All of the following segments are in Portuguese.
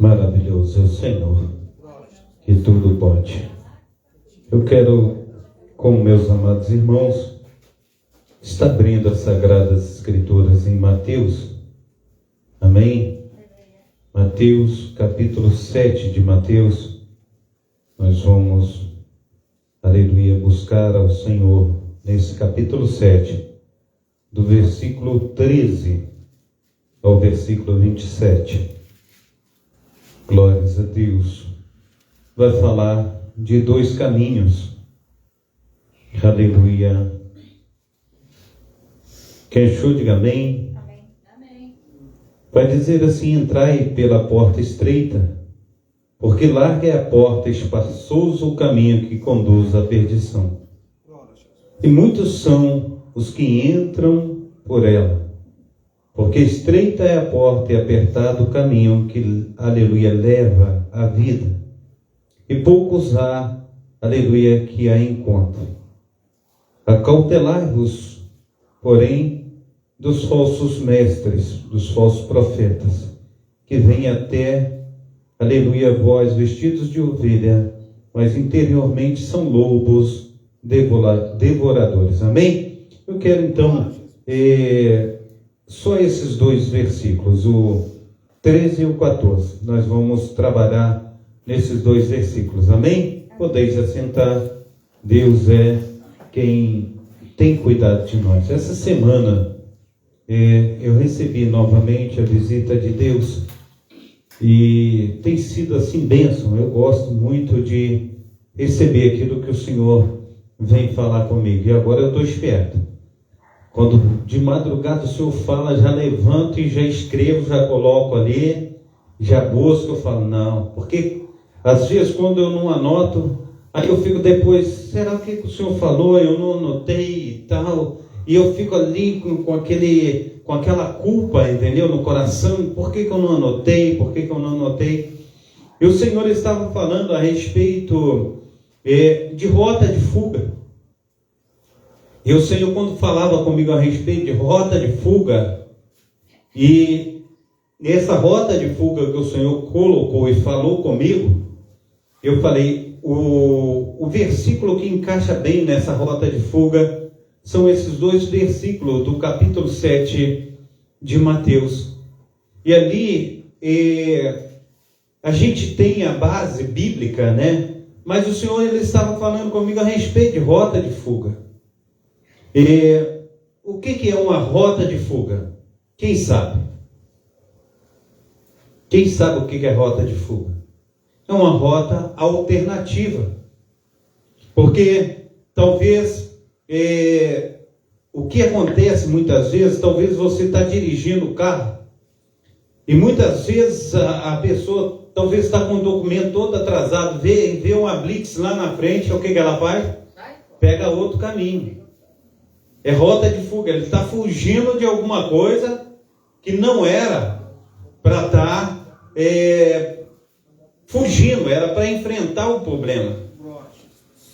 Maravilhoso é o Senhor, que tudo pode. Eu quero, com meus amados irmãos, estar abrindo as Sagradas Escrituras em Mateus. Amém? Mateus, capítulo 7 de Mateus. Nós vamos, aleluia, buscar ao Senhor nesse capítulo 7, do versículo 13 ao versículo 27. Glórias a Deus. Vai falar de dois caminhos. Aleluia. Quem achou, diga amém. Amém. Vai dizer assim: entrai pela porta estreita, porque larga é a porta, espaçoso o caminho que conduz à perdição. E muitos são os que entram por ela. Porque estreita é a porta e apertado o caminho que, aleluia, leva à vida. E poucos há, aleluia, que a encontram. Acautelai-vos, porém, dos falsos mestres, dos falsos profetas, que vêm até, aleluia, vós vestidos de ovelha, mas interiormente são lobos devoradores. Amém? Eu quero então... só esses dois versículos, o 13 e o 14. Nós vamos trabalhar nesses dois versículos. Amém? Podeis assentar. Deus é quem tem cuidado de nós. Essa semana eu recebi novamente a visita de Deus e tem sido assim bênção. Eu gosto muito de receber aquilo que o Senhor vem falar comigo. E agora eu estou esperto. Quando de madrugada o Senhor fala, já levanto e já escrevo, já coloco ali, já busco, eu falo, não. Porque às vezes quando eu não anoto, aí eu fico depois, será que o Senhor falou? Eu não anotei e tal. E eu fico ali com aquela culpa, entendeu? No coração, por que eu não anotei? Por que eu não anotei? E o Senhor estava falando a respeito de rota de fuga. E o Senhor, quando falava comigo a respeito de rota de fuga, e nessa rota de fuga que o Senhor colocou e falou comigo, eu falei, o versículo que encaixa bem nessa rota de fuga são esses dois versículos do capítulo 7 de Mateus. E ali a gente tem a base bíblica, né? Mas o Senhor, ele estava falando comigo a respeito de rota de fuga. O que é uma rota de fuga? Quem sabe? Quem sabe o que é rota de fuga? É uma rota alternativa. Porque talvez o que acontece muitas vezes, talvez você está dirigindo o carro e muitas vezes a pessoa talvez está com o documento todo atrasado, vê uma blitz lá na frente, o que ela faz? Pega outro caminho. É rota de fuga, ele está fugindo de alguma coisa que não era para estar fugindo, era para enfrentar o problema.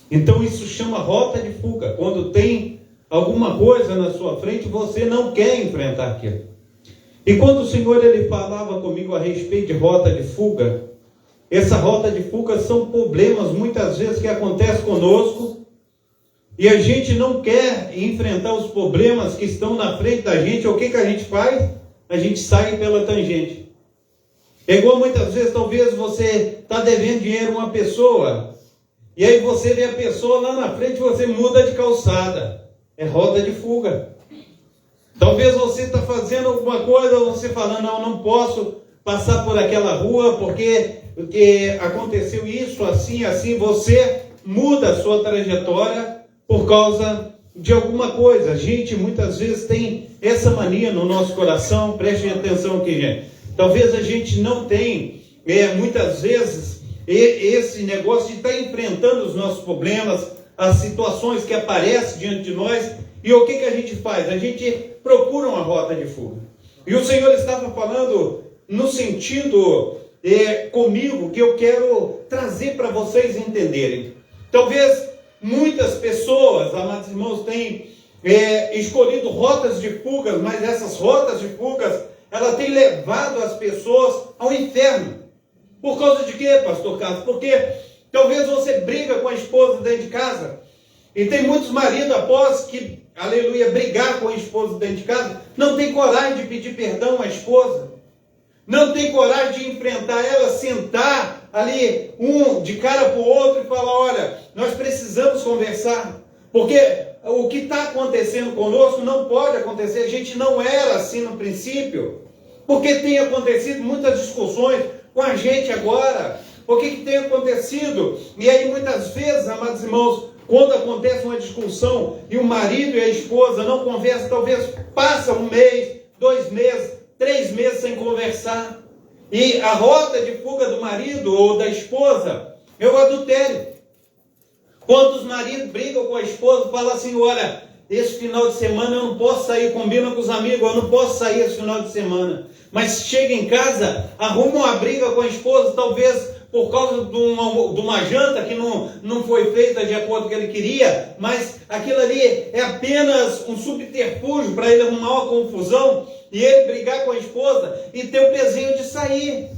Então isso chama rota de fuga. Quando tem alguma coisa na sua frente, você não quer enfrentar aquilo. E quando o Senhor ele falava comigo a respeito de rota de fuga, essa rota de fuga são problemas muitas vezes que acontecem conosco, e a gente não quer enfrentar os problemas que estão na frente da gente. O que a gente faz? A gente sai pela tangente. É igual muitas vezes, talvez você está devendo dinheiro a uma pessoa, e aí você vê a pessoa lá na frente, você muda de calçada. É rota de fuga. Talvez você está fazendo alguma coisa, você fala, não posso passar por aquela rua, porque aconteceu isso, assim, você muda a sua trajetória por causa de alguma coisa. A gente muitas vezes tem essa mania no nosso coração. Prestem atenção aqui, gente. Talvez a gente não tenha, muitas vezes, esse negócio de estar enfrentando os nossos problemas, as situações que aparecem diante de nós. E o que a gente faz? A gente procura uma rota de fuga. E o Senhor estava falando no sentido comigo, que eu quero trazer para vocês entenderem. Talvez muitas pessoas, amados irmãos, têm escolhido rotas de fugas, mas essas rotas de fugas, ela tem levado as pessoas ao inferno. Por causa de quê, pastor Carlos? Porque talvez você briga com a esposa dentro de casa. E tem muitos maridos, após que, aleluia, brigar com a esposa dentro de casa, não tem coragem de pedir perdão à esposa. Não tem coragem de enfrentar ela, sentar ali, um de cara para o outro e falar, olha, nós precisamos conversar. Porque o que está acontecendo conosco não pode acontecer. A gente não era assim no princípio. Porque tem acontecido muitas discussões com a gente agora. O que tem acontecido? E aí muitas vezes, amados irmãos, quando acontece uma discussão e o marido e a esposa não conversam, talvez passa 1 mês, 2 meses, 3 meses sem conversar. E a rota de fuga do marido ou da esposa é o adultério. Quando os maridos brigam com a esposa, falam assim, olha, esse final de semana eu não posso sair, combina com os amigos, eu não posso sair esse final de semana. Mas chega em casa, arruma uma briga com a esposa, talvez por causa de uma janta que não foi feita de acordo com o que ele queria, mas aquilo ali é apenas um subterfúgio para ele arrumar uma confusão e ele brigar com a esposa e ter o desejo de sair.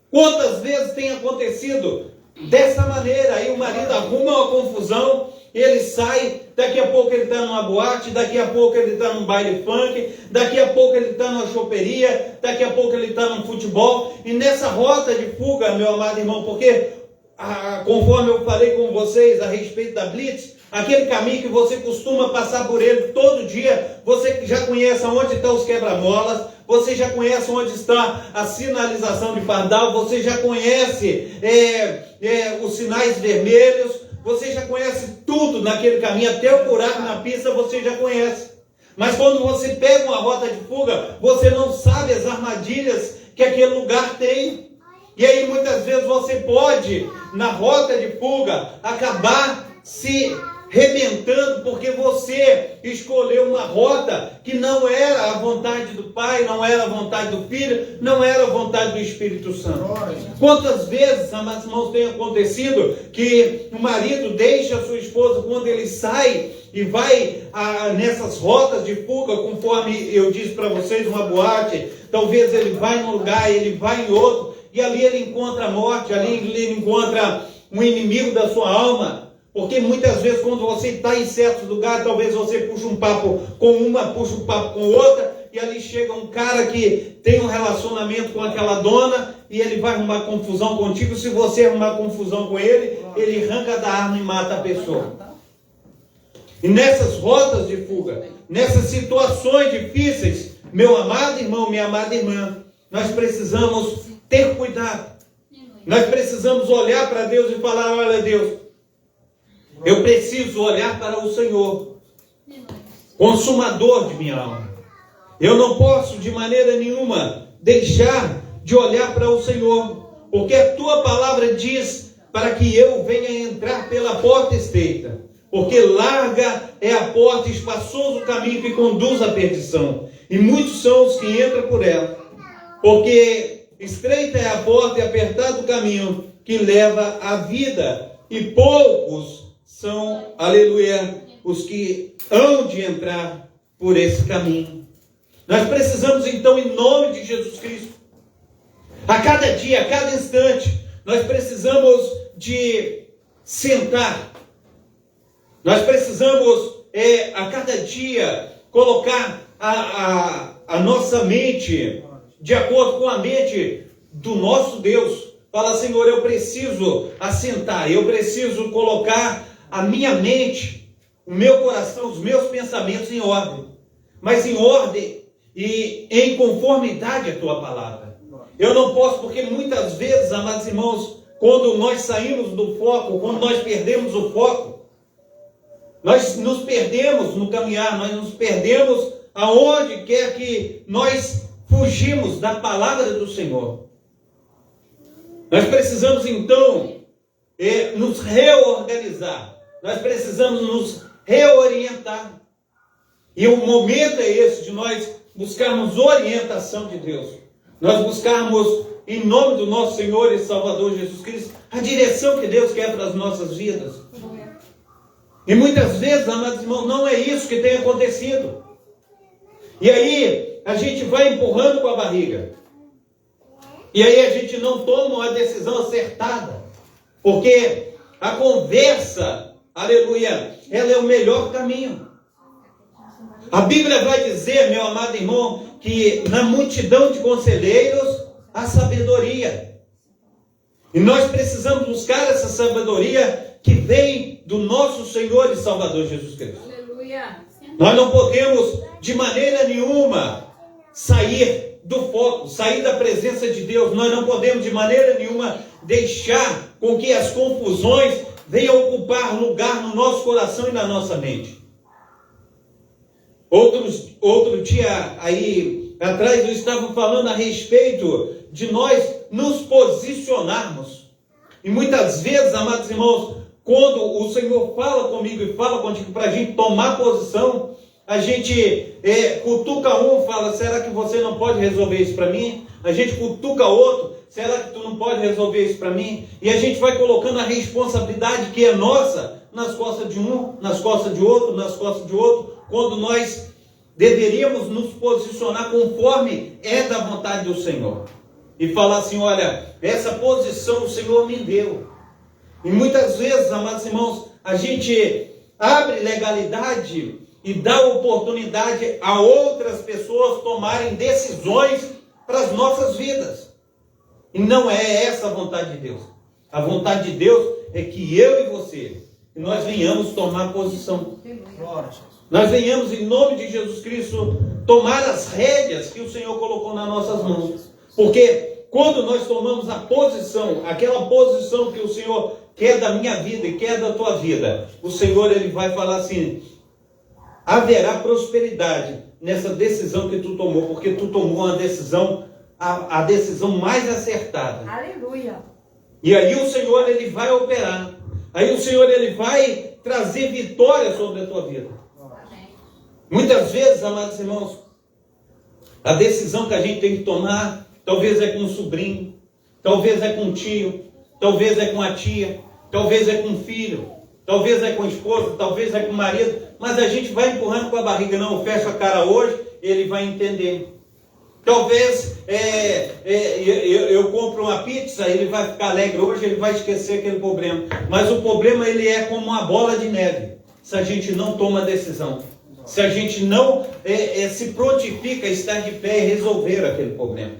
Quantas vezes tem acontecido dessa maneira? Aí o marido arruma uma confusão, ele sai, daqui a pouco ele está numa boate, daqui a pouco ele está num baile funk, daqui a pouco ele está numa choperia, daqui a pouco ele está num futebol, e nessa rota de fuga, meu amado irmão, porque conforme eu falei com vocês a respeito da Blitz, aquele caminho que você costuma passar por ele todo dia, você já conhece onde estão os quebra-molas, você já conhece onde está a sinalização de pardal, você já conhece os sinais vermelhos, você já conhece tudo naquele caminho, até o buraco na pista você já conhece. Mas quando você pega uma rota de fuga, você não sabe as armadilhas que aquele lugar tem. E aí muitas vezes você pode, na rota de fuga, acabar se rebentando porque você escolheu uma rota que não era a vontade do Pai, não era a vontade do Filho, não era a vontade do Espírito Santo. Quantas vezes, amados irmãos, tem acontecido que o marido deixa a sua esposa quando ele sai e vai nessas rotas de fuga, conforme eu disse para vocês, uma boate, talvez ele vai num lugar, ele vai em outro, e ali ele encontra a morte, ali ele encontra um inimigo da sua alma. Porque muitas vezes quando você está em certos lugares, talvez você puxa um papo com uma, puxa um papo com outra, e ali chega um cara que tem um relacionamento com aquela dona, e ele vai arrumar confusão contigo. Se você arrumar confusão com ele, ele arranca da arma e mata a pessoa. E nessas rotas de fuga, nessas situações difíceis, meu amado irmão, minha amada irmã, nós precisamos ter cuidado. Nós precisamos olhar para Deus e falar, olha Deus, eu preciso olhar para o Senhor, consumador de minha alma. Eu não posso de maneira nenhuma deixar de olhar para o Senhor, porque a tua palavra diz para que eu venha entrar pela porta estreita, porque larga é a porta, espaçoso o caminho que conduz à perdição, e muitos são os que entram por ela, porque estreita é a porta e apertado o caminho que leva à vida, e poucos são, aleluia, os que hão de entrar por esse caminho. Nós precisamos então, em nome de Jesus Cristo, a cada dia, a cada instante, nós precisamos de sentar. Nós precisamos, a cada dia, colocar a nossa mente de acordo com a mente do nosso Deus. Fala, Senhor, eu preciso assentar, eu preciso colocar a minha mente, o meu coração, os meus pensamentos em ordem. Mas em ordem e em conformidade à tua palavra. Eu não posso, porque muitas vezes, amados irmãos, quando nós saímos do foco, quando nós perdemos o foco, nós nos perdemos no caminhar, nós nos perdemos aonde quer que nós fugimos da palavra do Senhor. Nós precisamos então nos reorganizar. Nós precisamos nos reorientar. E o momento é esse de nós buscarmos orientação de Deus. Nós buscarmos, em nome do nosso Senhor e Salvador Jesus Cristo, a direção que Deus quer para as nossas vidas. E muitas vezes, amados irmãos, não é isso que tem acontecido. E aí, a gente vai empurrando com a barriga. E aí a gente não toma uma decisão acertada, porque a conversa, aleluia, ela é o melhor caminho. A Bíblia vai dizer, meu amado irmão, que na multidão de conselheiros há sabedoria. E nós precisamos buscar essa sabedoria que vem do nosso Senhor e Salvador Jesus Cristo. Aleluia. Nós não podemos, de maneira nenhuma, sair do foco, sair da presença de Deus. Nós não podemos, de maneira nenhuma, deixar com que as confusões venham ocupar lugar no nosso coração e na nossa mente. Outro dia aí atrás eu estava falando a respeito de nós nos posicionarmos. E muitas vezes, amados irmãos, quando o Senhor fala comigo e fala contigo para a gente tomar posição, a gente cutuca um, fala, será que você não pode resolver isso para mim? A gente cutuca outro, será que tu não pode resolver isso para mim? E a gente vai colocando a responsabilidade que é nossa nas costas de um, nas costas de outro, nas costas de outro, quando nós deveríamos nos posicionar conforme é da vontade do Senhor. E falar assim, olha, essa posição o Senhor me deu. E muitas vezes, amados irmãos, a gente abre legalidade e dá oportunidade a outras pessoas tomarem decisões para as nossas vidas. E não é essa a vontade de Deus. A vontade de Deus é que eu e você, que nós venhamos tomar posição. Nós venhamos, em nome de Jesus Cristo, tomar as rédeas que o Senhor colocou nas nossas mãos. Porque quando nós tomamos a posição, aquela posição que o Senhor quer da minha vida e quer da tua vida, o Senhor ele vai falar assim, haverá prosperidade nessa decisão que tu tomou, porque tu tomou uma decisão, a decisão mais acertada. Aleluia. E aí o Senhor ele vai operar. Aí o Senhor ele vai trazer vitória sobre a tua vida. Muitas vezes, amados irmãos, a decisão que a gente tem que tomar, talvez é com um sobrinho, talvez é com um tio, talvez é com a tia, talvez é com um filho, talvez é com a esposa, talvez é com o marido, mas a gente vai empurrando com a barriga, não, fecha a cara hoje, ele vai entender. Talvez eu compro uma pizza, ele vai ficar alegre hoje, ele vai esquecer aquele problema. Mas o problema ele é como uma bola de neve, se a gente não toma decisão. Se a gente não se prontifica a estar de pé e resolver aquele problema.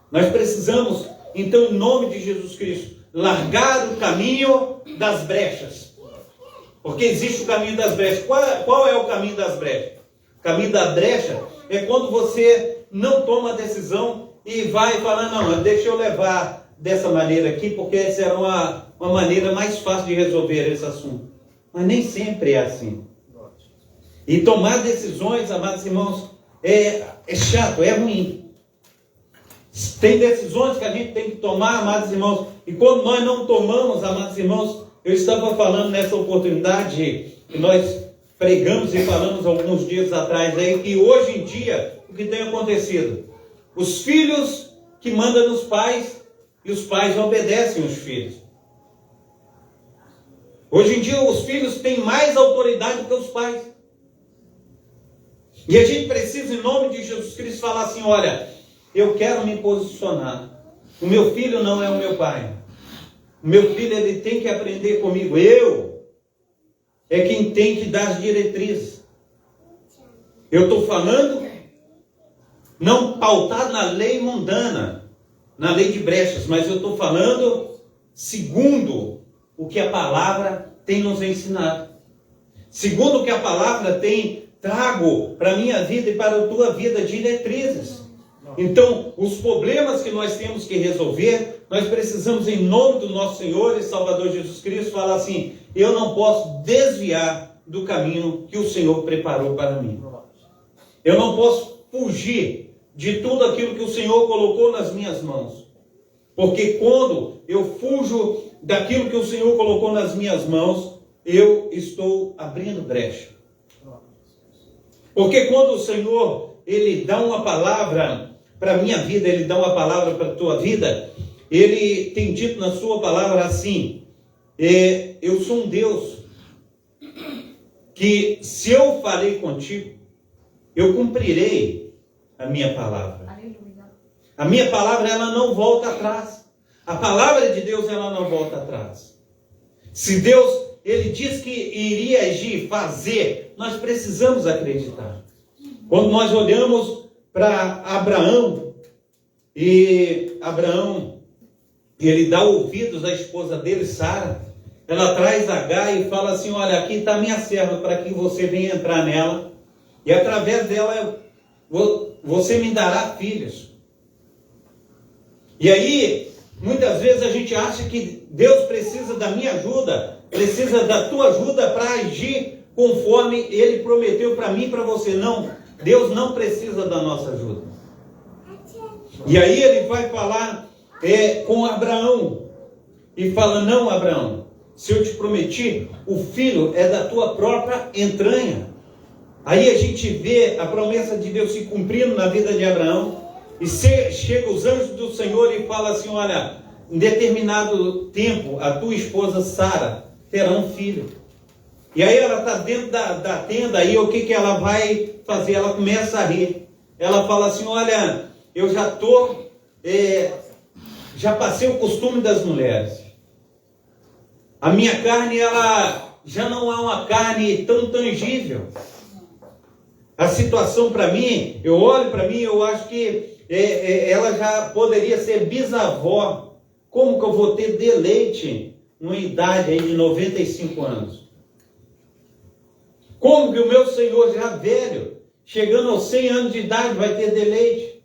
Nós precisamos, então, em nome de Jesus Cristo, largar o caminho das brechas. Porque existe o caminho das brechas. Qual é o caminho das brechas? O caminho da brecha é quando você não toma a decisão e vai falar, não, deixa eu levar dessa maneira aqui, porque essa era uma maneira mais fácil de resolver esse assunto. Mas nem sempre é assim. E tomar decisões, amados irmãos, é chato, é ruim. Tem decisões que a gente tem que tomar, amados irmãos, e quando nós não tomamos, amados irmãos, eu estava falando nessa oportunidade que nós pregamos e falamos alguns dias atrás aí, que hoje em dia, o que tem acontecido? Os filhos que mandam nos pais e os pais obedecem os filhos. Hoje em dia, os filhos têm mais autoridade do que os pais. E a gente precisa, em nome de Jesus Cristo, falar assim, olha, eu quero me posicionar. O meu filho não é o meu pai. O meu filho, ele tem que aprender comigo. Eu é quem tem que dar as diretrizes. Eu estou falando não pautado na lei mundana, na lei de brechas, mas eu estou falando segundo o que a palavra tem nos ensinado. Segundo o que a palavra tem trago para a minha vida e para a tua vida diretrizes. Então, os problemas que nós temos que resolver, nós precisamos, em nome do nosso Senhor e Salvador Jesus Cristo, falar assim, eu não posso desviar do caminho que o Senhor preparou para mim. Eu não posso fugir de tudo aquilo que o Senhor colocou nas minhas mãos. Porque quando eu fujo daquilo que o Senhor colocou nas minhas mãos, eu estou abrindo brecha. Porque quando o Senhor, Ele dá uma palavra para a minha vida, Ele dá uma palavra para a tua vida, Ele tem dito na sua palavra assim, eu sou um Deus que se eu falei contigo, eu cumprirei a minha palavra. Aleluia. A minha palavra, ela não volta atrás. A palavra de Deus, ela não volta atrás. Se Deus, ele diz que iria agir, fazer, nós precisamos acreditar. Quando nós olhamos para Abraão, e Abraão, ele dá ouvidos à esposa dele, Sara, ela traz Agar e fala assim, olha, aqui está minha serva, para que você venha entrar nela, e através dela, você me dará filhos. E aí, muitas vezes a gente acha que Deus precisa da minha ajuda, precisa da tua ajuda para agir conforme Ele prometeu para mim e para você. Não, Deus não precisa da nossa ajuda. E aí ele vai falar com Abraão, e fala, não, Abraão, se eu te prometi, o filho é da tua própria entranha. Aí a gente vê a promessa de Deus se cumprindo na vida de Abraão, e chega os anjos do Senhor e fala assim, olha, em determinado tempo, a tua esposa Sara terá um filho. E aí ela está dentro da tenda, e o que ela vai fazer? Ela começa a rir. Ela fala assim, olha, eu já passei o costume das mulheres. A minha carne, ela já não é uma carne tão tangível. A situação para mim, eu olho para mim, eu acho que ela já poderia ser bisavó. Como que eu vou ter deleite numa idade aí de 95 anos? Como que o meu Senhor já velho, chegando aos 100 anos de idade, vai ter deleite?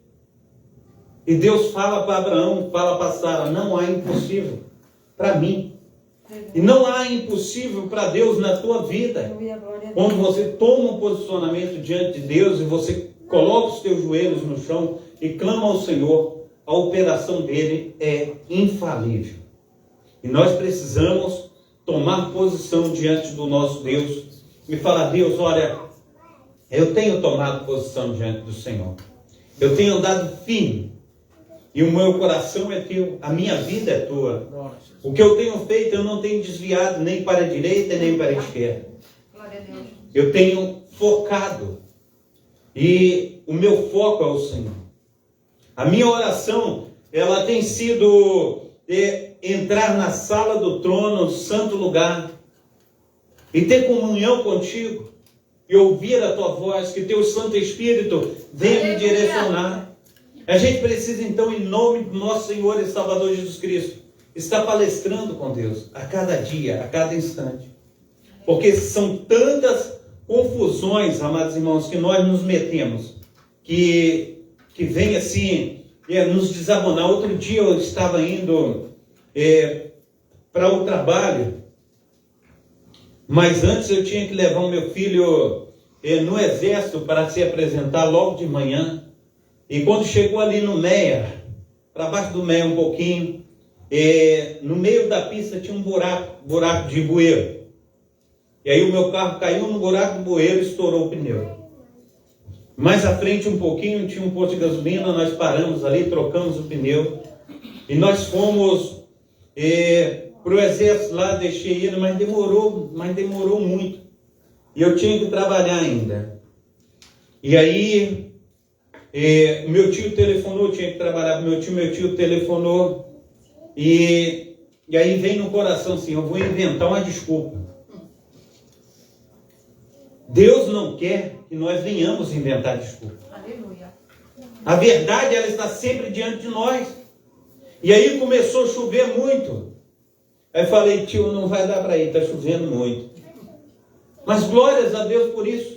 E Deus fala para Abraão, fala para Sara, não há impossível para mim. E não há impossível para Deus na tua vida. Quando você toma um posicionamento diante de Deus e você coloca os teus joelhos no chão e clama ao Senhor, a operação dele é infalível. E nós precisamos tomar posição diante do nosso Deus e falar, Deus, olha, eu tenho tomado posição diante do Senhor. Eu tenho andado firme. E o meu coração é teu, a minha vida é tua. O que eu tenho feito, eu não tenho desviado nem para a direita nem para a esquerda. Eu tenho focado. E o meu foco é o Senhor. A minha oração, ela tem sido entrar na sala do trono, no santo lugar, e ter comunhão contigo, e ouvir a tua voz, que teu Santo Espírito venha me direcionar. A gente precisa então, em nome do nosso Senhor e Salvador Jesus Cristo, estar palestrando com Deus, a cada dia, a cada instante. Porque são tantas confusões, amados irmãos, que nós nos metemos, que vem assim, nos desabonar. Outro dia eu estava indo para o trabalho, mas antes eu tinha que levar o meu filho no exército para se apresentar logo de manhã. E quando chegou ali no Meia, para baixo do Meia um pouquinho, no meio da pista tinha um buraco de bueiro. E aí o meu carro caiu no buraco do bueiro e estourou o pneu. Mais à frente um pouquinho tinha um posto de gasolina, nós paramos ali, trocamos o pneu. E nós fomos para o exército lá, deixei ele, mas demorou muito. E eu tinha que trabalhar ainda. E aí meu tio telefonou, tinha que trabalhar com meu tio telefonou. E aí vem no coração assim, eu vou inventar uma desculpa. Deus não quer que nós venhamos inventar desculpa. Aleluia. A verdade, ela está sempre diante de nós. E aí começou a chover muito. Aí falei, tio, não vai dar para ir, está chovendo muito. Mas glórias a Deus por isso.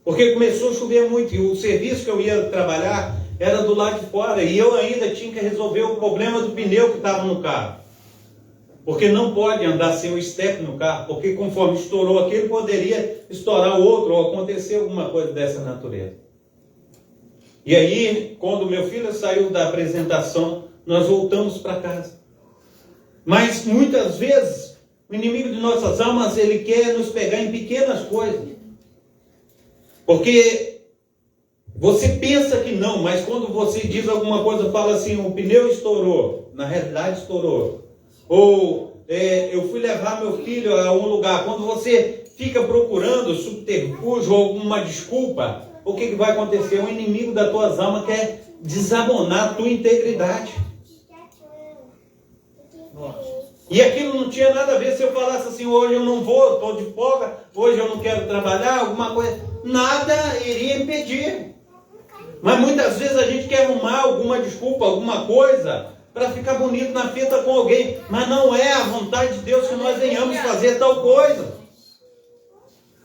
Porque começou a chover muito. E o serviço que eu ia trabalhar era do lado de fora. E eu ainda tinha que resolver o problema do pneu que estava no carro. Porque não pode andar sem o step no carro. Porque conforme estourou aquele, poderia estourar o outro ou acontecer alguma coisa dessa natureza. E aí, quando meu filho saiu da apresentação, nós voltamos para casa. Mas muitas vezes, o inimigo de nossas almas, ele quer nos pegar em pequenas coisas. Porque você pensa que não, mas quando você diz alguma coisa, fala assim, o pneu estourou. Na realidade estourou. Ou eu fui levar meu filho a um lugar. Quando você fica procurando subterfúgio ou alguma desculpa, o que vai acontecer? O inimigo das tuas almas quer desabonar a tua integridade. E aquilo não tinha nada a ver se eu falasse assim, hoje eu não vou, estou de folga, hoje eu não quero trabalhar, alguma coisa. Nada iria impedir. Mas muitas vezes a gente quer arrumar alguma desculpa, alguma coisa, para ficar bonito na fita com alguém. Mas não é a vontade de Deus que nós venhamos fazer tal coisa.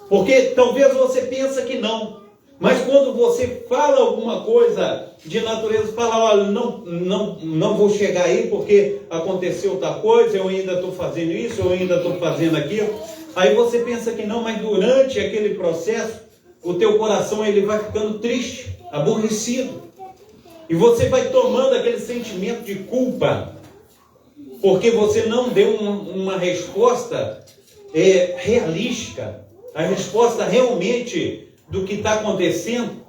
Porque talvez você pense que não. Mas quando você fala alguma coisa de natureza, fala, olha, não vou chegar aí porque aconteceu tal coisa, eu ainda estou fazendo isso, eu ainda estou fazendo aquilo. Aí você pensa que não, mas durante aquele processo, o teu coração ele vai ficando triste, aborrecido. E você vai tomando aquele sentimento de culpa, porque você não deu uma resposta realística, a resposta realmente do que está acontecendo.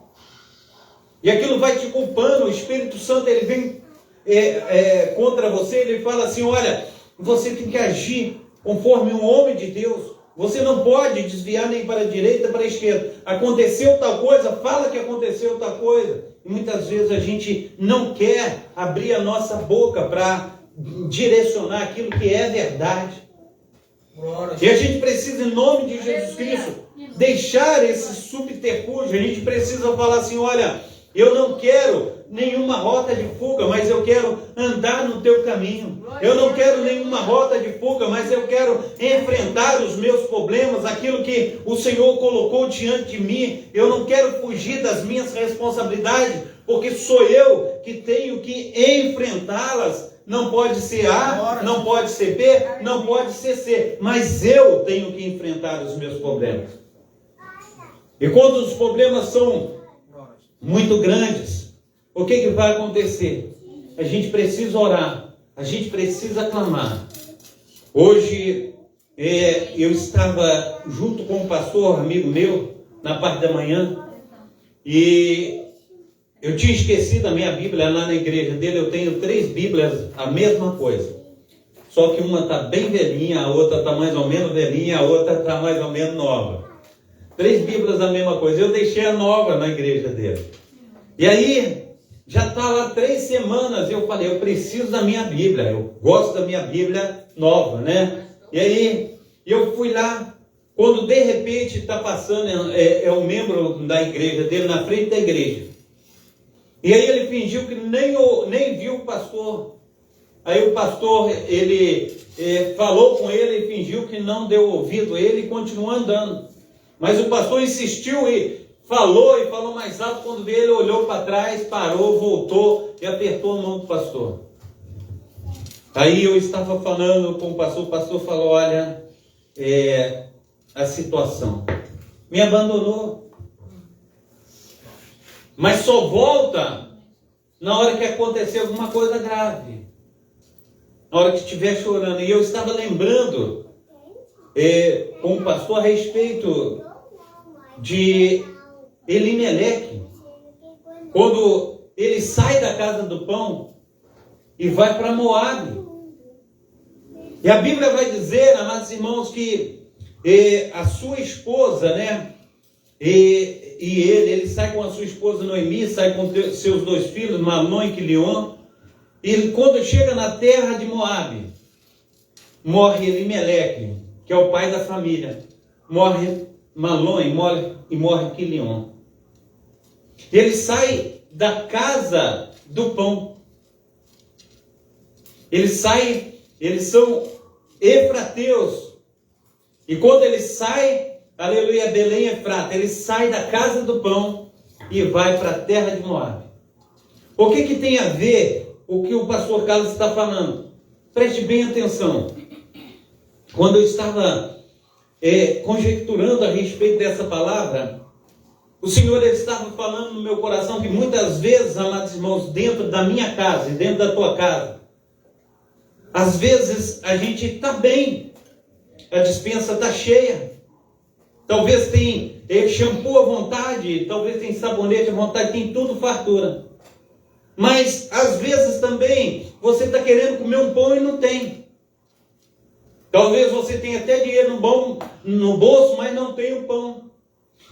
E aquilo vai te culpando. O Espírito Santo ele vem contra você, ele fala assim, olha, você tem que agir conforme um homem de Deus. Você não pode desviar nem para a direita nem para a esquerda. Aconteceu tal coisa, fala que aconteceu tal coisa. E muitas vezes a gente não quer abrir a nossa boca para direcionar aquilo que é verdade. E a gente precisa, em nome de Jesus Cristo, deixar esse subterfúgio. A gente precisa falar assim, olha, eu não quero nenhuma rota de fuga, mas eu quero andar no teu caminho. Eu não quero nenhuma rota de fuga, mas eu quero enfrentar os meus problemas, aquilo que o Senhor colocou diante de mim. Eu não quero fugir das minhas responsabilidades, porque sou eu que tenho que enfrentá-las. Não pode ser A, não pode ser B, não pode ser C, mas eu tenho que enfrentar os meus problemas. E quando os problemas são muito grandes, o que vai acontecer? A gente precisa orar, a gente precisa clamar. Hoje eu estava junto com um pastor, amigo meu, na parte da manhã, e eu tinha esquecido a minha Bíblia lá na igreja dele. Eu tenho 3 Bíblias, a mesma coisa. Só que uma está bem velhinha, a outra está mais ou menos velhinha, a outra está mais ou menos nova. 3 Bíblias a mesma coisa. Eu deixei a nova na igreja dele. E aí, já está lá 3 semanas, eu falei, eu preciso da minha Bíblia. Eu gosto da minha Bíblia nova, né? E aí, eu fui lá. Quando de repente está passando, um membro da igreja dele na frente da igreja. E aí ele fingiu que nem viu o pastor. Aí o pastor, ele falou com ele e fingiu que não deu ouvido a ele e continuou andando. Mas o pastor insistiu e falou mais alto. Quando ele olhou para trás, parou, voltou e apertou a mão do pastor. Aí eu estava falando com o pastor falou, olha, a situação. Me abandonou. Mas só volta na hora que acontecer alguma coisa grave. Na hora que estiver chorando. E eu estava lembrando com o pastor a respeito de Elimeleque. Quando ele sai da casa do pão e vai para Moabe. E a Bíblia vai dizer, amados irmãos, que a sua esposa, né? E ele sai com a sua esposa Noemi, sai com seus 2 filhos, Malom e Quilion. E quando chega na terra de Moabe, morre Elimeleque, que é o pai da família. Morre Malom e morre Quilion. Ele sai da casa do pão. Eles são efrateus. E quando ele sai, aleluia, Belém Efrata, ele sai da casa do pão e vai para a terra de Moabe. O que tem a ver o que o pastor Carlos está falando? Preste bem atenção. Quando eu estava conjecturando a respeito dessa palavra, o Senhor ele estava falando no meu coração que muitas vezes, amados irmãos, dentro da minha casa e dentro da tua casa, às vezes a gente está bem, a despensa está cheia, talvez tem shampoo à vontade, talvez tem sabonete à vontade, tem tudo fartura. Mas às vezes também você está querendo comer um pão e não tem. Talvez você tenha até dinheiro no bolso, mas não tem o pão.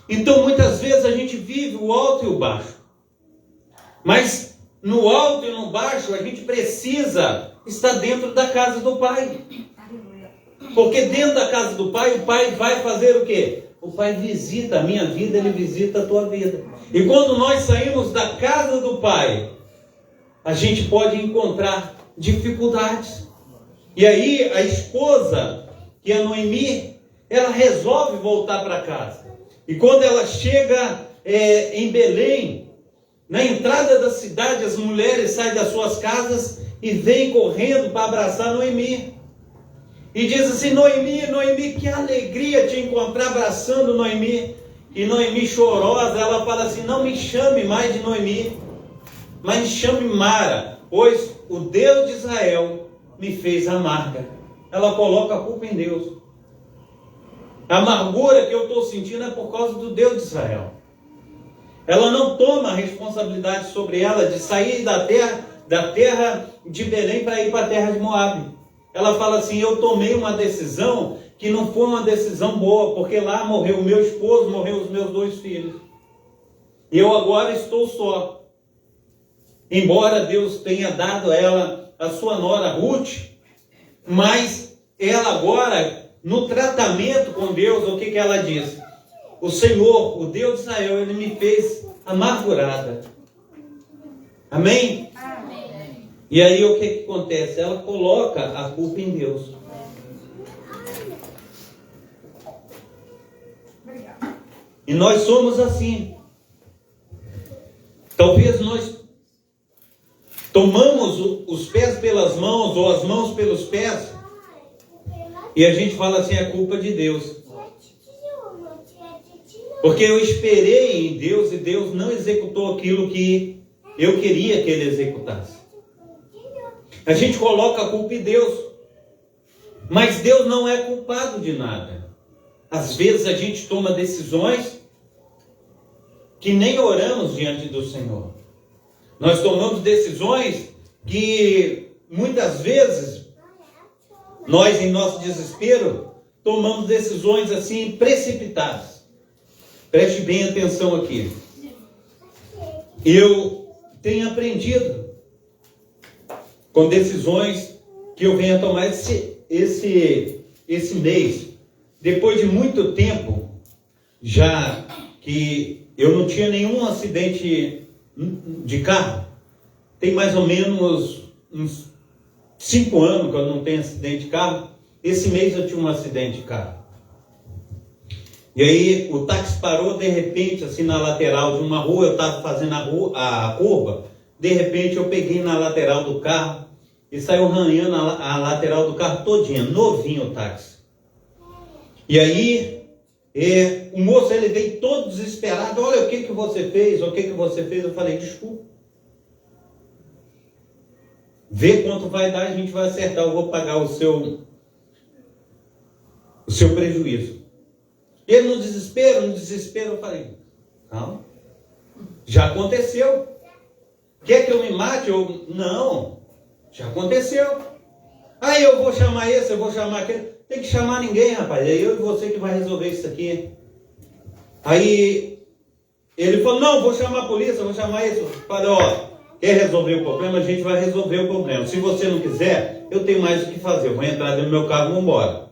Então muitas vezes a gente vive o alto e o baixo. Mas no alto e no baixo, a gente precisa estar dentro da casa do Pai. Porque dentro da casa do Pai, o Pai vai fazer o quê? O Pai visita a minha vida, Ele visita a tua vida. E quando nós saímos da casa do Pai, a gente pode encontrar dificuldades. E aí a esposa, que é Noemi, ela resolve voltar para casa. E quando ela chega em Belém, na entrada da cidade, as mulheres saem das suas casas e vêm correndo para abraçar Noemi. E diz assim: Noemi, Noemi, que alegria te encontrar, abraçando Noemi. E Noemi, chorosa, ela fala assim: não me chame mais de Noemi, mas me chame Mara, pois o Deus de Israel me fez amarga. Ela coloca a culpa em Deus. A amargura que eu estou sentindo é por causa do Deus de Israel. Ela não toma a responsabilidade sobre ela de sair da terra de Belém para ir para a terra de Moabe. Ela fala assim: eu tomei uma decisão que não foi uma decisão boa, porque lá morreu o meu esposo, morreu os meus 2 filhos. E eu agora estou só. Embora Deus tenha dado a ela a sua nora Ruth, mas ela agora, no tratamento com Deus, o que ela diz? O Senhor, o Deus de Israel, Ele me fez amargurada. Amém? Amém. E aí o que acontece? Ela coloca a culpa em Deus. E nós somos assim. Talvez nós tomamos os pés pelas mãos, ou as mãos pelos pés, e a gente fala assim: é culpa de Deus. Porque eu esperei em Deus e Deus não executou aquilo que eu queria que Ele executasse. A gente coloca a culpa em Deus, mas Deus não é culpado de nada. Às vezes a gente toma decisões que nem oramos diante do Senhor. Nós tomamos decisões que muitas vezes nós, em nosso desespero, tomamos decisões assim precipitadas. Preste bem atenção aqui. Eu tenho aprendido com decisões que eu venho a tomar esse mês, depois de muito tempo, já que eu não tinha nenhum acidente de carro. Tem mais ou menos uns 5 anos que eu não tenho acidente de carro. Esse mês eu tive um acidente de carro. E aí o táxi parou de repente, assim na lateral de uma rua. Eu estava fazendo a curva. De repente eu peguei na lateral do carro e saiu arranhando a lateral do carro todinha, novinho o táxi. E aí o moço, ele veio todo desesperado: olha, o que você fez? O que você fez? Eu falei: desculpa. Vê quanto vai dar, a gente vai acertar, eu vou pagar o seu prejuízo. Ele no desespero eu falei: calma, já aconteceu. Quer que eu me mate? Não, já aconteceu. Aí eu vou chamar esse, eu vou chamar aquele. Tem que chamar ninguém, rapaz, é eu e você que vai resolver isso aqui. Aí ele falou: não, vou chamar a polícia, vou chamar isso. Eu falei: ó, quer resolver o problema? A gente vai resolver o problema. Se você não quiser, eu tenho mais o que fazer. Eu vou entrar dentro do meu carro e vou embora.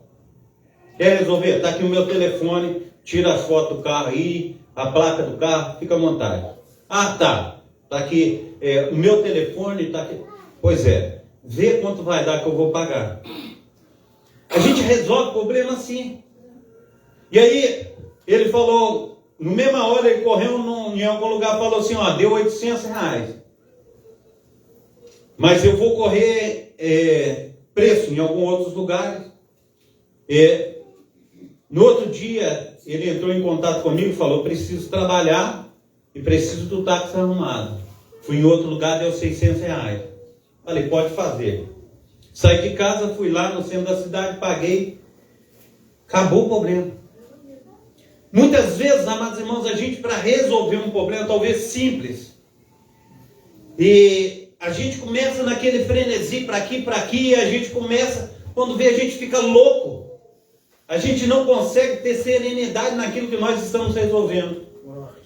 Quer resolver? Está aqui o meu telefone, tira as fotos do carro aí, a placa do carro, fica à vontade. Ah, tá. Está aqui, o meu telefone está aqui. Pois é, vê quanto vai dar que eu vou pagar. A gente resolve o problema assim. E aí, ele falou, no mesma hora ele correu em algum lugar e falou assim: ó, deu R$800. Mas eu vou correr preço em alguns outros lugares. No outro dia, ele entrou em contato comigo e falou: preciso trabalhar e preciso do táxi arrumado. Fui em outro lugar, deu R$600. Falei: pode fazer. Saí de casa, fui lá no centro da cidade, paguei. Acabou o problema. Muitas vezes, amados irmãos, a gente, para resolver um problema talvez simples, e a gente começa naquele frenesi para aqui, e a gente começa, quando vê, a gente fica louco. A gente não consegue ter serenidade naquilo que nós estamos resolvendo.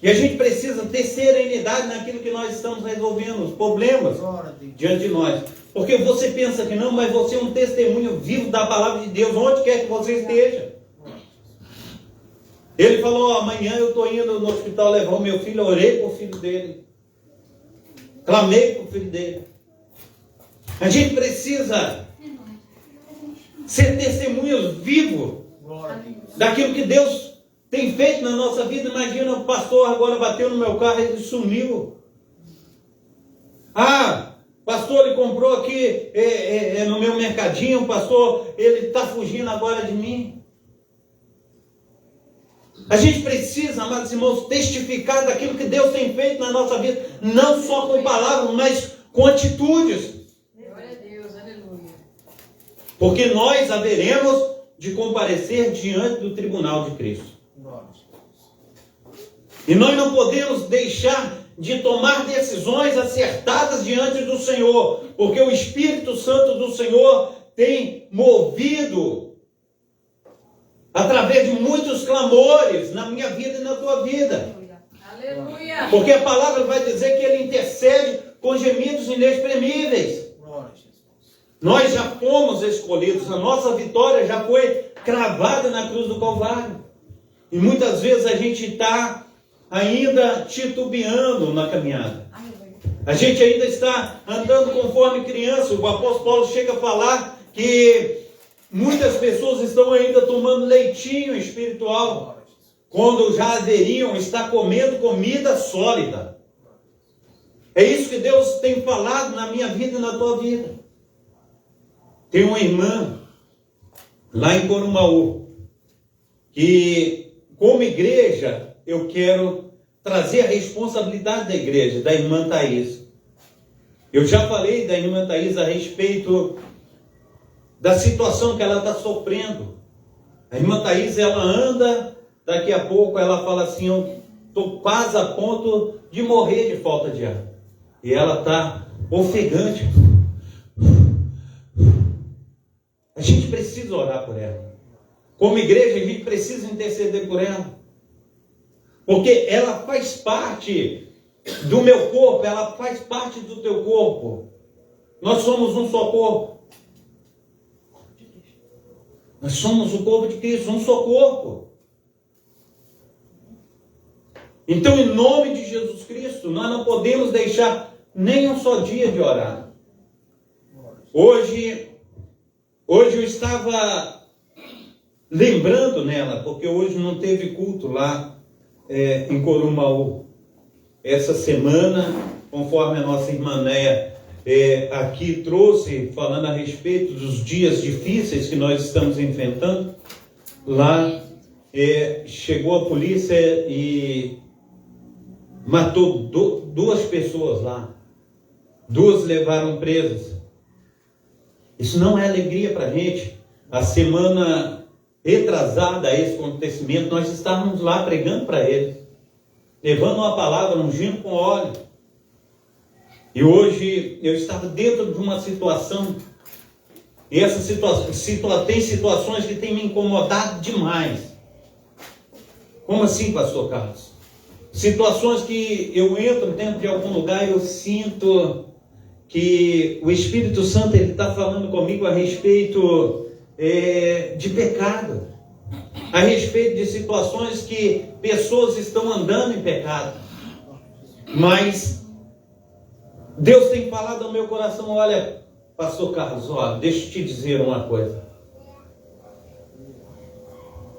E a gente precisa ter serenidade naquilo que nós estamos resolvendo, os problemas diante de nós. Porque você pensa que não, mas você é um testemunho vivo da palavra de Deus, onde quer que você esteja. Ele falou, amanhã eu estou indo no hospital levar o meu filho, eu orei para o filho dele. Clamei para o filho dele. A gente precisa ser testemunhos vivos daquilo que Deus tem feito na nossa vida. Imagina, o pastor agora bateu no meu carro e sumiu. Pastor, ele comprou aqui no meu mercadinho, pastor, ele está fugindo agora de mim. A gente precisa, amados irmãos, testificar daquilo que Deus tem feito na nossa vida, não só com palavras, mas com atitudes. Glória a Deus, aleluia. Porque nós haveremos de comparecer diante do tribunal de Cristo. E nós não podemos deixar de tomar decisões acertadas diante do Senhor, porque o Espírito Santo do Senhor tem movido através de muitos clamores na minha vida e na tua vida. Aleluia. Porque a palavra vai dizer que Ele intercede com gemidos inexprimíveis. Nós já fomos escolhidos, a nossa vitória já foi cravada na cruz do Calvário. E muitas vezes a gente está ainda titubeando na caminhada. A gente ainda está andando conforme criança. O apóstolo Paulo chega a falar que muitas pessoas estão ainda tomando leitinho espiritual, quando já deveriam estar comendo comida sólida. É isso que Deus tem falado na minha vida e na tua vida. Tem uma irmã lá em Corumaú, que como igreja eu quero trazer a responsabilidade da igreja, da irmã Thaís. Eu já falei da irmã Thaís a respeito da situação que ela está sofrendo. A irmã Thaís, ela anda, daqui a pouco ela fala assim, eu estou quase a ponto de morrer de falta de ar. E ela está ofegante. A gente precisa orar por ela. Como igreja, a gente precisa interceder por ela. Porque ela faz parte do meu corpo, ela faz parte do teu corpo. Nós somos um só corpo. Nós somos o corpo de Cristo, um só corpo. Então, em nome de Jesus Cristo, nós não podemos deixar nem um só dia de orar. Hoje eu estava lembrando nela, porque hoje não teve culto lá em Corumaú. Essa semana, conforme a nossa irmã Néia aqui trouxe, falando a respeito dos dias difíceis que nós estamos enfrentando, lá chegou a polícia e matou duas pessoas lá. Duas levaram presas. Isso não é alegria para a gente. A semana retrasada a esse acontecimento, nós estávamos lá pregando para eles, levando uma palavra, ungindo com óleo. E hoje eu estava dentro de uma situação, e essa situação tem situações que têm me incomodado demais. Como assim, pastor Carlos? Situações que eu entro dentro de algum lugar e eu sinto que o Espírito Santo está falando comigo a respeito de pecado, a respeito de situações que pessoas estão andando em pecado. Mas Deus tem falado ao meu coração, olha, pastor Carlos, deixa eu te dizer uma coisa.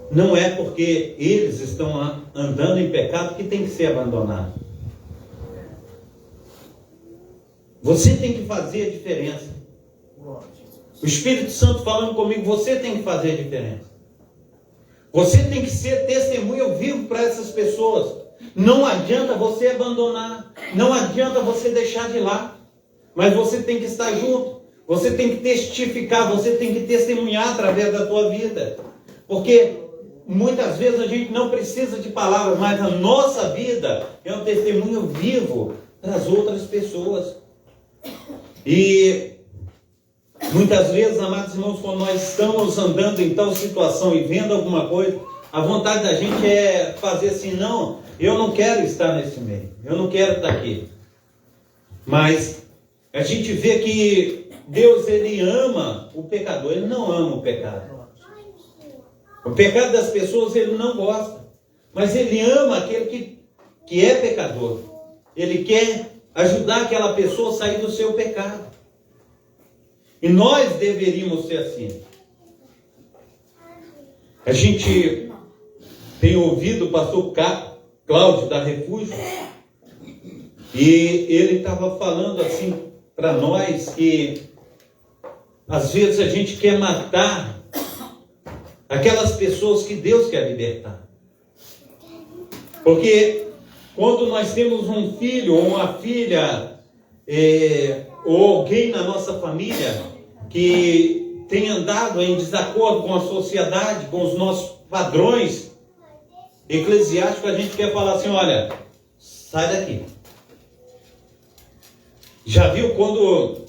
Não é porque eles estão andando em pecado que tem que ser abandonado. Você tem que fazer a diferença. O Espírito Santo falando comigo, você tem que fazer a diferença. Você tem que ser testemunho vivo para essas pessoas. Não adianta você abandonar, não adianta você deixar de lá, mas você tem que estar junto, você tem que testificar, você tem que testemunhar através da tua vida. Porque muitas vezes a gente não precisa de palavras, mas a nossa vida é um testemunho vivo para as outras pessoas. E muitas vezes, amados irmãos, quando nós estamos andando em tal situação e vendo alguma coisa, a vontade da gente é fazer assim, não, eu não quero estar nesse meio, eu não quero estar aqui. Mas a gente vê que Deus, ele ama o pecador, ele não ama o pecado. O pecado das pessoas ele não gosta, mas ele ama aquele que é pecador. Ele quer ajudar aquela pessoa a sair do seu pecado. E nós deveríamos ser assim. A gente tem ouvido o pastor Cláudio da Refúgio, e ele estava falando assim para nós que às vezes a gente quer matar aquelas pessoas que Deus quer libertar. Porque quando nós temos um filho ou uma filha, ou alguém na nossa família que tem andado em desacordo com a sociedade, com os nossos padrões eclesiásticos, a gente quer falar assim, olha, sai daqui. Já viu quando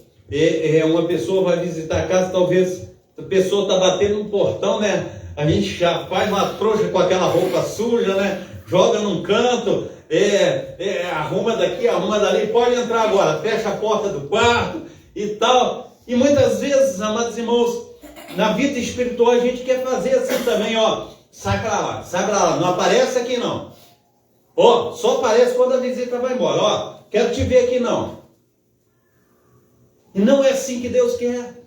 uma pessoa vai visitar a casa, talvez a pessoa está batendo no portão, né? A gente já faz uma trouxa com aquela roupa suja, né? Joga num canto, arruma daqui, arruma dali, pode entrar agora, fecha a porta do quarto e tal. E muitas vezes, amados irmãos, na vida espiritual a gente quer fazer assim também, ó, sai pra lá, não aparece aqui não. Ó, só aparece quando a visita vai embora, ó, quero te ver aqui não. E não é assim que Deus quer.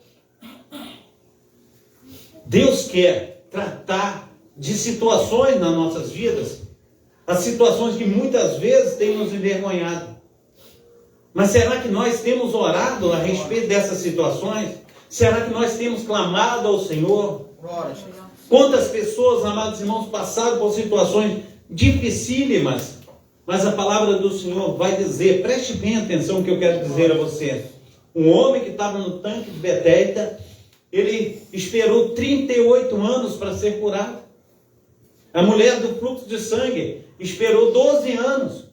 Deus quer tratar de situações nas nossas vidas, as situações que muitas vezes têm nos envergonhado. Mas será que nós temos orado a respeito dessas situações? Será que nós temos clamado ao Senhor? Quantas pessoas, amados irmãos, passaram por situações dificílimas, mas a palavra do Senhor vai dizer, preste bem atenção no que eu quero dizer a você. Um homem que estava no tanque de Betesda, ele esperou 38 anos para ser curado. A mulher do fluxo de sangue esperou 12 anos.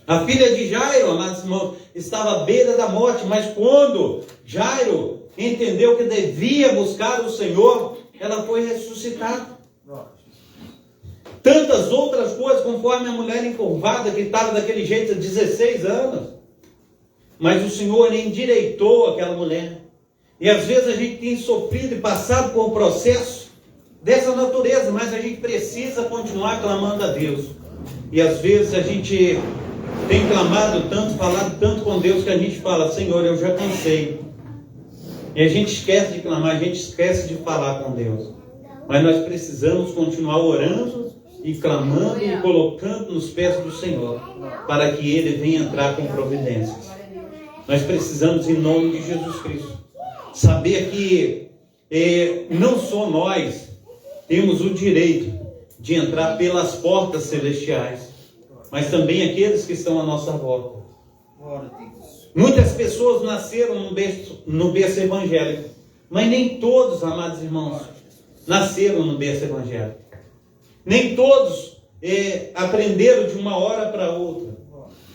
A filha de Jairo, amados irmãos, estava à beira da morte, mas quando Jairo entendeu que devia buscar o Senhor, ela foi ressuscitada. Tantas outras coisas, conforme a mulher encurvada, que estava daquele jeito há 16 anos. Mas o Senhor endireitou aquela mulher. E às vezes a gente tem sofrido e passado por um processo dessa natureza, mas a gente precisa continuar clamando a Deus. E às vezes a gente tem clamado tanto, falado tanto com Deus, que a gente fala, Senhor, eu já cansei. E a gente esquece de clamar, a gente esquece de falar com Deus. Mas nós precisamos continuar orando e clamando e colocando nos pés do Senhor, para que Ele venha entrar com providências. Nós precisamos, em nome de Jesus Cristo, saber que não só nós temos o direito de entrar pelas portas celestiais, mas também aqueles que estão à nossa volta. Muitas pessoas nasceram no berço evangélico, mas nem todos, amados irmãos, nasceram no berço evangélico. Nem todos aprenderam de uma hora para outra.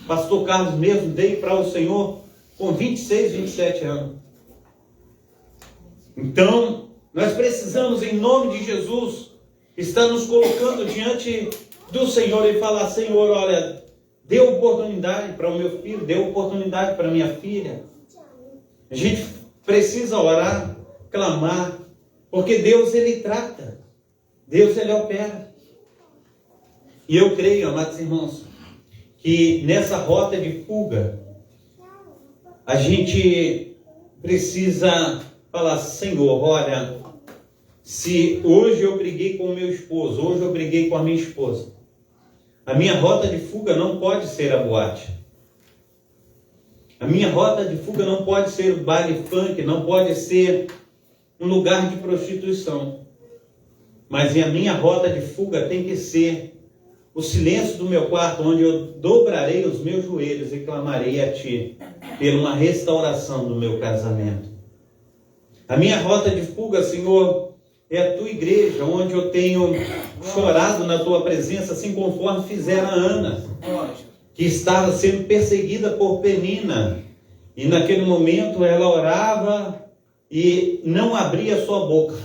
Pastor Carlos mesmo veio para o Senhor com 26, 27 anos. Então, nós precisamos, em nome de Jesus, estar nos colocando diante do Senhor e falar, Senhor, olha, dê oportunidade para o meu filho, dê oportunidade para a minha filha. A gente precisa orar, clamar, porque Deus, Ele trata. Deus, Ele opera. E eu creio, amados irmãos, que nessa rota de fuga, a gente precisa falar, Senhor, olha, se hoje eu briguei com o meu esposo, hoje eu briguei com a minha esposa, a minha rota de fuga não pode ser a boate. A minha rota de fuga não pode ser o baile funk, não pode ser um lugar de prostituição. Mas a minha rota de fuga tem que ser o silêncio do meu quarto, onde eu dobrarei os meus joelhos e clamarei a Ti por uma restauração do meu casamento. A minha rota de fuga, Senhor, é a Tua igreja, onde eu tenho chorado na Tua presença, assim conforme fizeram a Ana, que estava sendo perseguida por Penina. E naquele momento ela orava e não abria sua boca,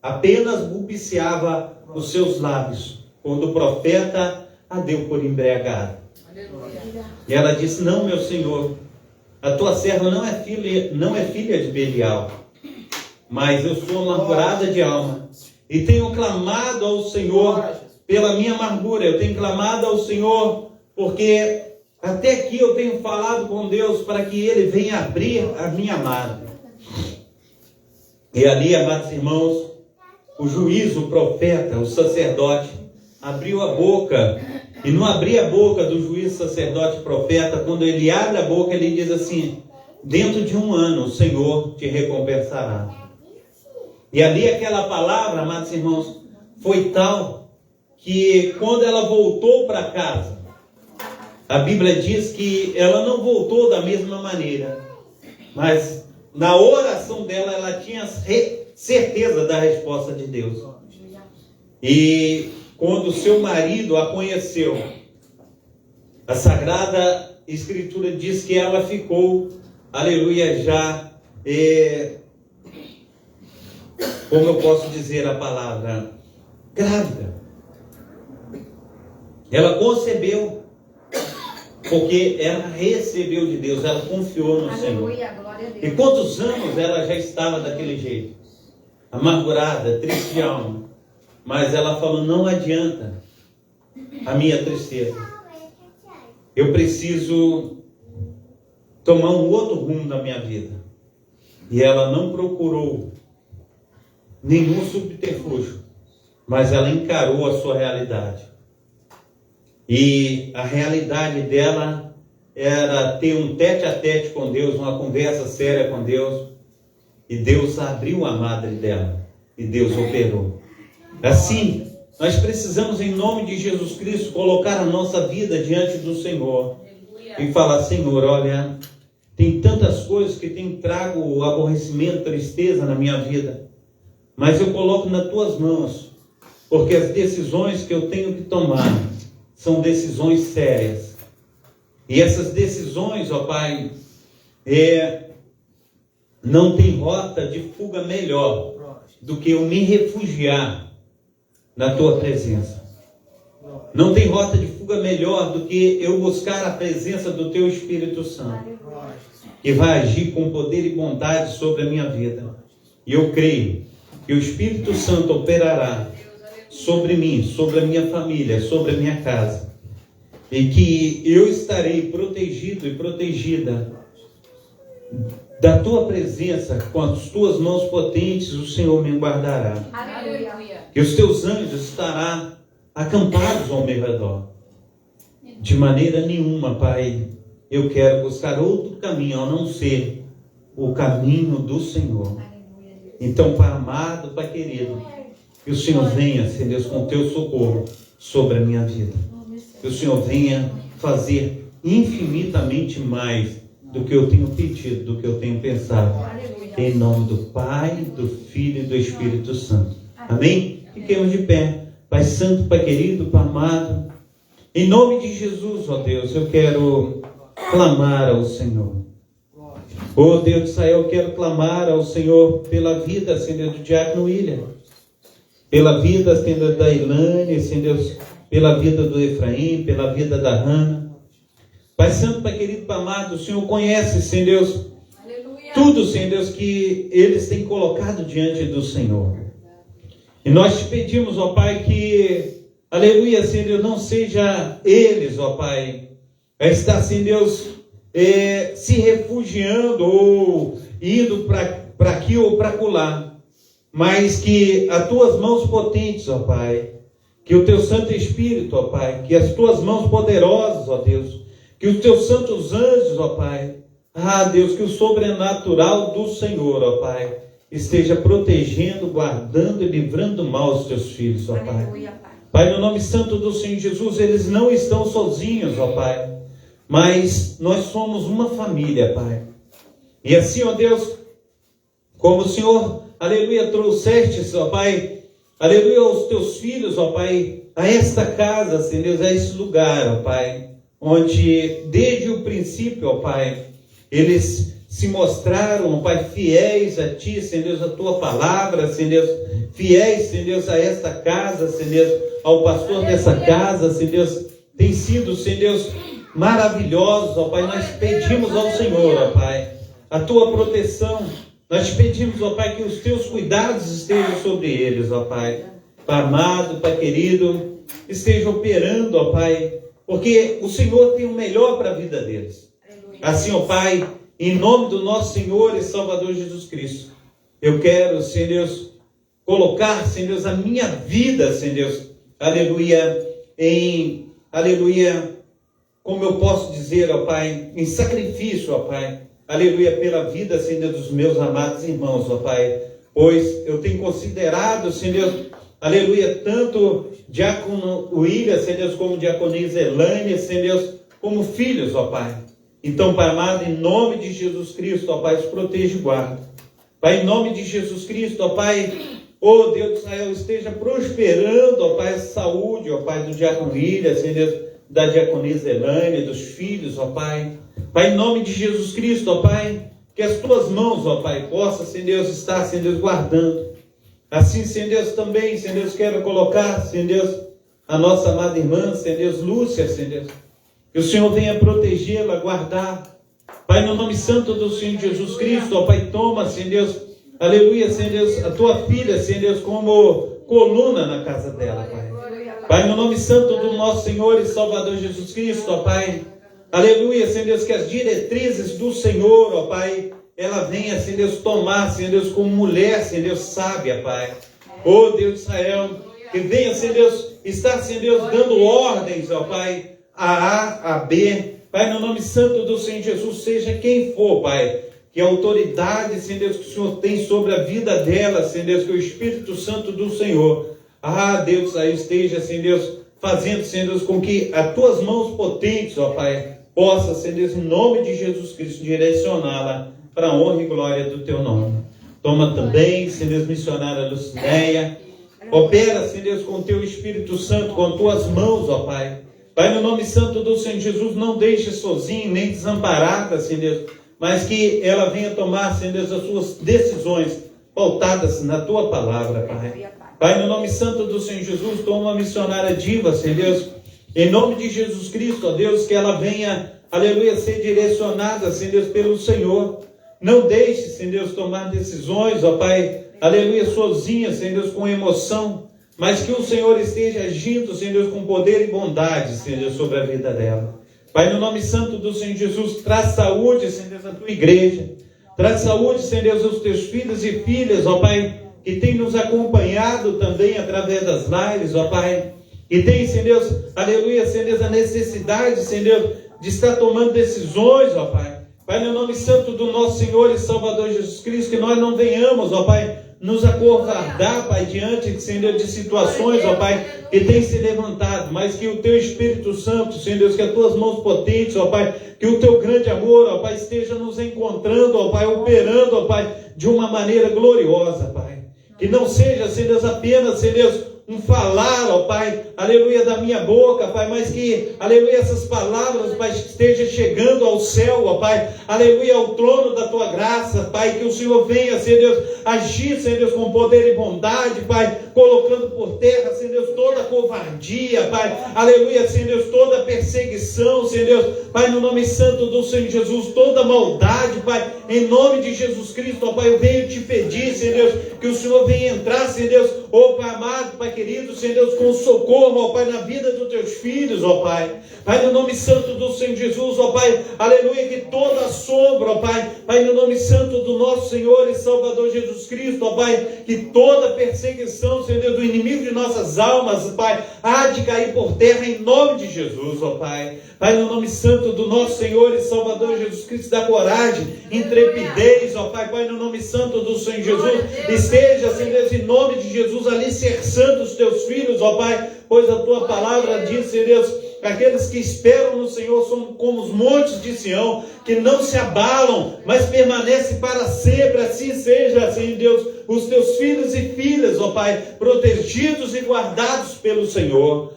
apenas balbuciava os seus lábios, quando o profeta a deu por embriagada. Aleluia. E ela disse: não, meu senhor, a tua serva não é filha de Belial, mas eu sou amargurada de alma, e tenho clamado ao Senhor pela minha amargura, eu tenho clamado ao Senhor, porque até aqui eu tenho falado com Deus para que Ele venha abrir a minha amada. E ali, amados irmãos, o juiz, o profeta, o sacerdote, abriu a boca, e não abria a boca do juiz, sacerdote, profeta. Quando ele abre a boca, ele diz assim: dentro de 1 ano o Senhor te recompensará. E ali aquela palavra, amados irmãos, foi tal que quando ela voltou para casa, a Bíblia diz que ela não voltou da mesma maneira, mas na oração dela ela tinha certeza da resposta de Deus. E quando seu marido a conheceu, a Sagrada Escritura diz que ela ficou, aleluia, já, como eu posso dizer a palavra, grávida. Ela concebeu, porque ela recebeu de Deus, ela confiou no Senhor. Glória a Deus. E quantos anos ela já estava daquele jeito? Amargurada, triste de alma. Mas ela falou: não adianta a minha tristeza. Eu preciso tomar um outro rumo na minha vida. E ela não procurou nenhum subterfúgio, mas ela encarou a sua realidade. E a realidade dela era ter um tete-a-tete com Deus, uma conversa séria com Deus. E Deus abriu a madre dela. E Deus operou. Assim, nós precisamos, em nome de Jesus Cristo, colocar a nossa vida diante do Senhor. E falar: Senhor, olha, tem tantas coisas que tem trago aborrecimento, tristeza na minha vida. Mas eu coloco nas tuas mãos. Porque as decisões que eu tenho que tomar são decisões sérias. E essas decisões, ó Pai, não tem rota de fuga melhor do que eu me refugiar na tua presença. Não tem rota de fuga melhor do que eu buscar a presença do teu Espírito Santo, que vai agir com poder e bondade sobre a minha vida. E eu creio que o Espírito Santo operará sobre mim, sobre a minha família, sobre a minha casa, e que eu estarei protegido e protegida da tua presença. Com as tuas mãos potentes o Senhor me guardará. Aleluia. Que os teus anjos estarão acampados ao meu redor. De maneira nenhuma, Pai, eu quero buscar outro caminho a não ser o caminho do Senhor. Então, Pai amado, Pai querido, que o Senhor venha, Senhor Deus, com o teu socorro sobre a minha vida. Que o Senhor venha fazer infinitamente mais do que eu tenho pedido, do que eu tenho pensado. Em nome do Pai, do Filho e do Espírito Santo. Amém? Fiquemos de pé. Pai Santo, Pai querido, Pai amado, em nome de Jesus, ó Deus, eu quero clamar ao Senhor. Ó Deus de Israel, eu quero clamar ao Senhor pela vida, Senhor, do diácono William, pela vida, Senhor, da Ilane, Senhor, pela vida do Efraim, pela vida da Hannah. Pai Santo, Pai querido, Pai amado, o Senhor conhece, Senhor Deus, tudo, Senhor Deus, que eles têm colocado diante do Senhor. E nós te pedimos, ó Pai, que, aleluia, Senhor Deus, não seja eles, ó Pai, a estar, Senhor Deus, se refugiando ou indo para aqui ou para acolá, mas que as tuas mãos potentes, ó Pai, que o teu Santo Espírito, ó Pai, que as tuas mãos poderosas, ó Deus, que os teus santos anjos, ó Pai, Deus, que o sobrenatural do Senhor, ó Pai, esteja protegendo, guardando e livrando do mal os teus filhos, ó Pai. Pai, no nome santo do Senhor Jesus, eles não estão sozinhos, ó Pai, mas nós somos uma família, Pai. E assim, ó Deus, como o Senhor, aleluia, trouxeste, ó Pai, aleluia, os teus filhos, ó Pai, a esta casa, Senhor Deus, a este lugar, ó Pai, onde desde o princípio, ó Pai, eles se mostraram, ó Pai, fiéis a Ti, Senhor Deus, a Tua palavra, Senhor Deus, fiéis, Senhor Deus, a esta casa, Senhor Deus, ao pastor dessa casa, Senhor Deus, têm sido, Senhor Deus, maravilhosos, ó Pai. Nós pedimos ao Senhor, ó Pai, a tua proteção. Nós te pedimos, ó Pai, que os teus cuidados estejam sobre eles, ó Pai. Pai amado, Pai querido, esteja operando, ó Pai, porque o Senhor tem o melhor para a vida deles. Assim, ó Pai, em nome do nosso Senhor e Salvador Jesus Cristo, eu quero, Senhor Deus, colocar, Senhor Deus, a minha vida, Senhor Deus, aleluia, aleluia, como eu posso dizer, ó Pai, em sacrifício, ó Pai, aleluia, pela vida, Senhor Deus, dos meus amados irmãos, ó Pai, pois eu tenho considerado, Senhor Deus, aleluia, tanto diácono William, Senhor Deus, como diaconisa Elane, Senhor Deus, como filhos, ó Pai. Então, Pai amado, em nome de Jesus Cristo, ó Pai, os proteja e guarda. Pai, em nome de Jesus Cristo, ó Pai, ó Deus de Israel, esteja prosperando, ó Pai, a saúde, ó Pai, do diácono William, Senhor Deus, da diaconisa Elane, dos filhos, ó Pai. Pai, em nome de Jesus Cristo, ó Pai, que as tuas mãos, ó Pai, possam, Senhor Deus, estar, Senhor Deus, guardando. Assim, Senhor Deus, também, Senhor Deus, quero colocar, Senhor Deus, a nossa amada irmã, Senhor Deus, Lúcia, Senhor Deus, que o Senhor venha protegê-la, guardar. Pai, no nome santo do Senhor Jesus Cristo, ó Pai, toma, Senhor Deus, aleluia, Senhor Deus, a tua filha, Senhor Deus, como coluna na casa dela, Pai. Pai, no nome santo do nosso Senhor e Salvador Jesus Cristo, ó Pai, aleluia, Senhor Deus, que as diretrizes do Senhor, ó Pai, ela venha, Senhor Deus, tomar, Senhor Deus, como mulher, Senhor Deus, sábia, Pai. Ó Deus de Israel, que venha, Senhor Deus, estar, Senhor Deus, dando ordens, ó Pai, a B. Pai, no nome santo do Senhor Jesus, seja quem for, Pai, que a autoridade, Senhor Deus, que o Senhor tem sobre a vida dela, Senhor Deus, que o Espírito Santo do Senhor, Deus, aí esteja, Senhor Deus, fazendo, Senhor Deus, com que as tuas mãos potentes, ó Pai, possa, Senhor Deus, em nome de Jesus Cristo, direcioná-la para a honra e glória do teu nome. Toma também, Senhor Deus, missionária Lucinéia, opera, Senhor Deus, com o teu Espírito Santo, com as tuas mãos, ó Pai. Pai, no nome santo do Senhor Jesus, não deixe sozinho, nem desamparada, Senhor Deus, mas que ela venha tomar, Senhor Deus, as suas decisões pautadas na tua palavra, Pai. Pai, no nome santo do Senhor Jesus, toma a missionária Diva, Senhor Deus, em nome de Jesus Cristo, ó Deus, que ela venha, aleluia, ser direcionada, Senhor Deus, pelo Senhor. Não deixe, Senhor Deus, tomar decisões, ó Pai, aleluia, sozinha, Senhor Deus, com emoção, mas que o Senhor esteja agindo, Senhor Deus, com poder e bondade, Senhor Deus, sobre a vida dela. Pai, no nome santo do Senhor Jesus, traz saúde, Senhor Deus, à tua igreja. Traz saúde, Senhor Deus, aos teus filhos e filhas, ó Pai, que tem nos acompanhado também através das lives, ó Pai. E tem, Senhor Deus, aleluia, Senhor Deus, a necessidade, Senhor Deus, de estar tomando decisões, ó Pai. Pai, no nome santo do nosso Senhor e Salvador Jesus Cristo, que nós não venhamos, ó Pai, nos acovardar, Pai, diante, Senhor, de situações, ó Pai, que tem se levantado, mas que o teu Espírito Santo, Senhor Deus, que as tuas mãos potentes, ó Pai, que o teu grande amor, ó Pai, esteja nos encontrando, ó Pai, operando, ó Pai, de uma maneira gloriosa, Pai. Que não seja, Senhor Deus, apenas, Senhor Deus, um falar, ó Pai, aleluia, da minha boca, Pai, mas que, aleluia, essas palavras, Pai, estejam chegando ao céu, ó Pai, aleluia, ao trono da tua graça, Pai, que o Senhor venha, Senhor Deus, agir, Senhor Deus, com poder e bondade, Pai, colocando por terra, Senhor Deus, toda a covardia, Pai, aleluia, Senhor Deus, toda a perseguição, Senhor Deus, Pai, no nome santo do Senhor Jesus, toda a maldade, Pai, em nome de Jesus Cristo, ó Pai, eu venho te pedir, Senhor Deus, que o Senhor venha entrar, Senhor Deus, ó Pai amado, Pai querido, Senhor Deus, com socorro, ó Pai, na vida dos teus filhos, ó Pai. Pai, no nome santo do Senhor Jesus, ó Pai, aleluia, que toda sombra, ó Pai, Pai, no nome santo do nosso Senhor e Salvador Jesus Cristo, ó Pai, que toda perseguição, Senhor Deus, do inimigo de nossas almas, Pai, há de cair por terra em nome de Jesus, ó Pai. Pai, no nome santo do nosso Senhor e Salvador Jesus Cristo, dá coragem, intrepidez, ó Pai, Pai, no nome santo do Senhor Jesus, esteja, Senhor Deus, em nome de Jesus, alicerçando os teus filhos, ó Pai, pois a tua palavra diz, Senhor Deus, aqueles que esperam no Senhor são como os montes de Sião, que não se abalam, mas permanecem para sempre. Assim seja, Senhor Deus, os teus filhos e filhas, ó Pai, protegidos e guardados pelo Senhor.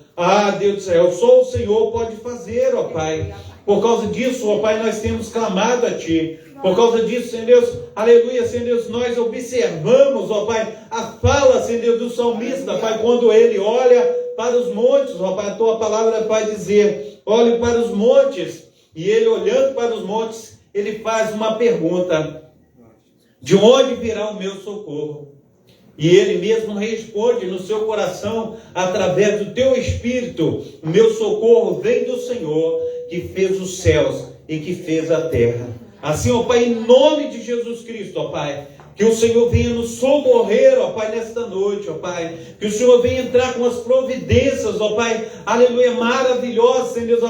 Deus do céu, só o Senhor pode fazer, ó Pai. Por causa disso, ó Pai, nós temos clamado a Ti. Por causa disso, Senhor Deus, aleluia, Senhor Deus, nós observamos, ó Pai, a fala, Senhor Deus, do salmista, Pai, quando ele olha para os montes, ó Pai, a tua palavra vai dizer, olhe para os montes, e ele olhando para os montes, ele faz uma pergunta, de onde virá o meu socorro? E ele mesmo responde no seu coração, através do teu Espírito, o meu socorro vem do Senhor, que fez os céus e que fez a terra. Assim, ó Pai, em nome de Jesus Cristo, ó Pai, que o Senhor venha nos socorrer, ó Pai, nesta noite, ó Pai. Que o Senhor venha entrar com as providências, ó Pai, aleluia, maravilhosas, Senhor Deus,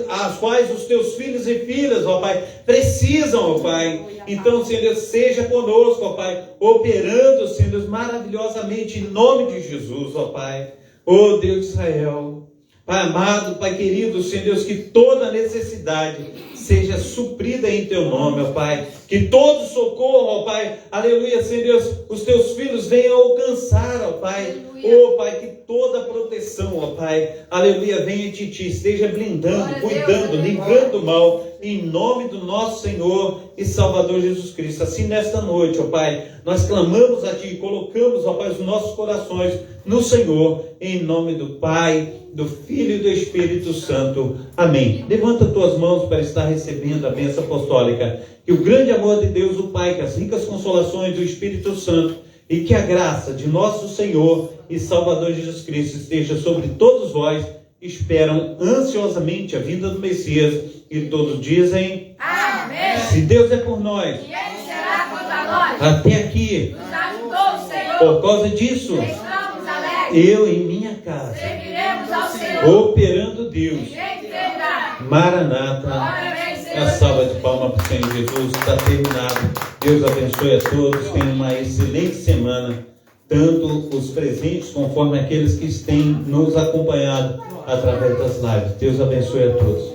as quais os teus filhos e filhas, ó Pai, precisam, ó Pai. Então, Senhor Deus, seja conosco, ó Pai, operando, Senhor Deus, maravilhosamente, em nome de Jesus, ó Pai. Ó Deus de Israel, Pai amado, Pai querido, Senhor Deus, que toda necessidade seja suprida em teu nome, ó Pai. Que todo socorro, ó Pai, aleluia, Senhor Deus, os teus filhos venham alcançar, ó Pai. Ó Pai, que toda proteção, ó Pai, aleluia, venha de ti, esteja blindando, cuidando, livrando o mal, em nome do nosso Senhor e Salvador Jesus Cristo. Assim nesta noite, ó Pai, nós clamamos a ti e colocamos, ó Pai, os nossos corações no Senhor, em nome do Pai, do Filho e do Espírito Santo. Amém. Levanta tuas mãos para estar recebendo a bênção apostólica. Que o grande amor de Deus, o Pai, que as ricas consolações do Espírito Santo e que a graça de nosso Senhor e Salvador Jesus Cristo esteja sobre todos vós, esperam ansiosamente a vinda do Messias e todos dizem: Amém. Se Deus é por nós, Quem será contra nós? até aqui, Nos ajudou o Senhor. por causa disso, Estamos alegres. eu em minha casa, Serviremos ao Senhor. operando Deus. Ninguém terá. Maranata. Glória a Deus, A Senhor. salva de palmas para o Senhor Jesus. Está terminado. Deus abençoe a todos. Tenham uma excelente semana. Tanto os presentes, conforme aqueles que têm nos acompanhado através das lives. Deus abençoe a todos.